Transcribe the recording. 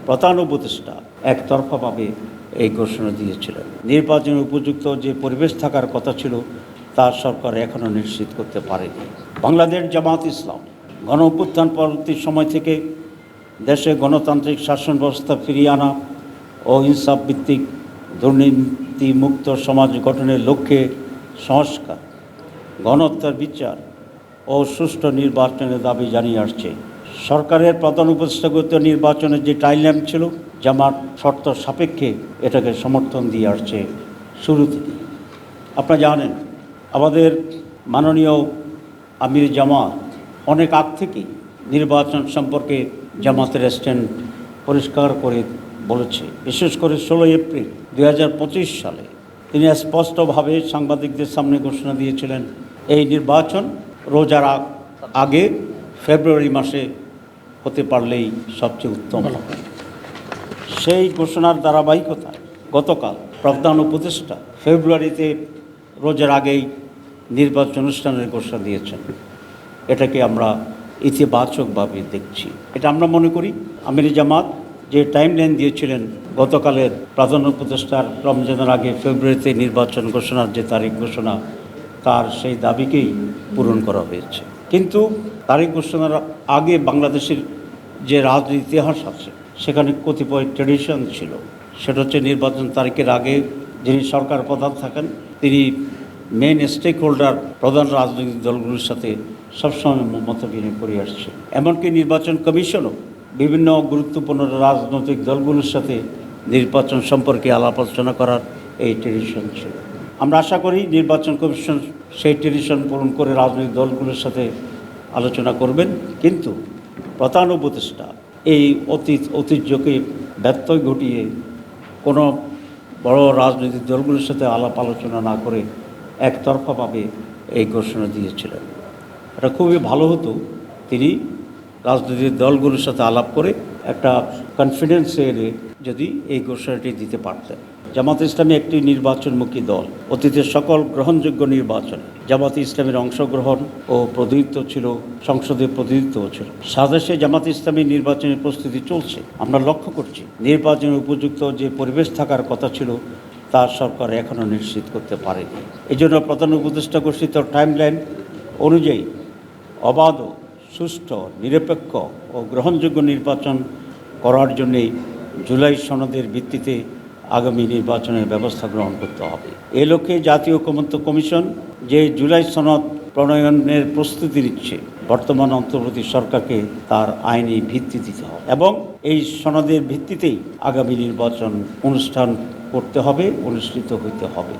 প্রধান উপদেষ্টা একতরফাভাবে এই ঘোষণা দিয়েছিলেন। নির্বাচনের উপযুক্ত যে পরিবেশ থাকার কথা ছিল তা সরকার এখনও নিশ্চিত করতে পারেনি। বাংলাদেশ জামাত ইসলাম গণ অভ্যুত্থান পরবর্তী সময় থেকে দেশে গণতান্ত্রিক শাসন ব্যবস্থা ফিরিয়ে আনা ও ইনসাফ ভিত্তিক দুর্নীতিমুক্ত সমাজ গঠনের লক্ষ্যে সংস্কার, গণহত্যার বিচার ও সুষ্ঠু নির্বাচনের দাবি জানিয়ে আসছে। সরকারের প্রধান উপদেষ্টাগত নির্বাচনের যে টাইমলাইন ছিল, জামাত শর্ত সাপেক্ষে এটাকে সমর্থন দিয়ে আসছে শুরু থেকে। আপনারা জানেন আমাদের মাননীয় আমির জামাত অনেক আগ থেকেই নির্বাচন সম্পর্কে জামাতের স্ট্যান্ড পরিষ্কার করে বলেছে। বিশেষ করে 16 এপ্রিল 2025 সালে তিনি স্পষ্টভাবে সাংবাদিকদের সামনে ঘোষণা দিয়েছিলেন, এই নির্বাচন রোজার আগে ফেব্রুয়ারি মাসে হতে পারলেই সবচেয়ে উত্তম হবে। সেই ঘোষণার ধারাবাহিকতায় গতকাল প্রধান উপদেষ্টা ফেব্রুয়ারিতে রোজার আগেই নির্বাচন অনুষ্ঠানের ঘোষণা দিয়েছেন। এটাকে আমরা ইতিবাচকভাবে দেখছি। এটা আমরা মনে করি আমির জামাত যে টাইমলাইন দিয়েছিলেন গতকালের প্রধান উপদেষ্টার রমজানের আগে ফেব্রুয়ারিতে নির্বাচন ঘোষণার যে তারিখ ঘোষণা, তার সেই দাবিকেই পূরণ করা হয়েছে। কিন্তু তারিখ ঘোষণার আগে বাংলাদেশের যে রাজনীতি ইতিহাস আছে সেখানে কতিপয় ট্র্যাডিশন ছিল। সেটা হচ্ছে নির্বাচন তারিখের আগে যিনি সরকার প্রধান থাকেন তিনি মেইন স্টেক হোল্ডার প্রধান রাজনৈতিক দলগুলোর সাথে সবসময় মত বিনিময় করে আসছে। এমনকি নির্বাচন কমিশনও বিভিন্ন গুরুত্বপূর্ণ রাজনৈতিক দলগুলোর সাথে নির্বাচন সম্পর্কে আলাপ আলোচনা করার এই ট্র্যাডিশন ছিল। আমরা আশা করি নির্বাচন কমিশন সেই ট্র্যাডিশন পূরণ করে রাজনৈতিক দলগুলোর সাথে আলোচনা করবেন। কিন্তু প্রধান উপদেষ্টা এই ঐতিহ্যকে ব্যত্যয় ঘটিয়ে কোনো বড় রাজনৈতিক দলগুলোর সাথে আলাপ আলোচনা না করে একতরফাভাবে এই ঘোষণা দিয়েছিলেন। এটা খুবই ভালো হতো তিনি রাজনৈতিক দলগুলোর সাথে আলাপ করে একটা কনফিডেন্সে এনে যদি এই ঘোষণাটি দিতে পারতেন। জামাত ইসলামী একটি নির্বাচনমুখী দল। অতীতের সকল গ্রহণযোগ্য নির্বাচনে জামাত ইসলামের অংশগ্রহণ ও প্রতিনিধিত্ব ছিল, সংসদে প্রতিনিধিত্ব ছিল। সাদেশে জামাত ইসলামী নির্বাচনের প্রস্তুতি চলছে। আমরা লক্ষ্য করছি নির্বাচনের উপযুক্ত যে পরিবেশ থাকার কথা ছিল তা সরকার এখনও নিশ্চিত করতে পারেনি। এই জন্য প্রধান উপদেষ্টা ঘোষিত টাইমলাইন অনুযায়ী অবাধ, সুষ্ঠু, নিরপেক্ষ ও গ্রহণযোগ্য নির্বাচন করার জন্যেই জুলাই সনদের ভিত্তিতে আগামী নির্বাচনের ব্যবস্থা গ্রহণ করতে হবে। এ লক্ষ্যে জাতীয় ঐকমত্য কমিশন যে জুলাই সনদ প্রণয়নের প্রস্তুতি নিচ্ছে, বর্তমান অন্তর্বর্তী সরকারকে তার আইনি ভিত্তি দিতে হবে এবং এই সনদের ভিত্তিতেই আগামী নির্বাচন অনুষ্ঠান করতে হবে, অনুষ্ঠিত হইতে হবে।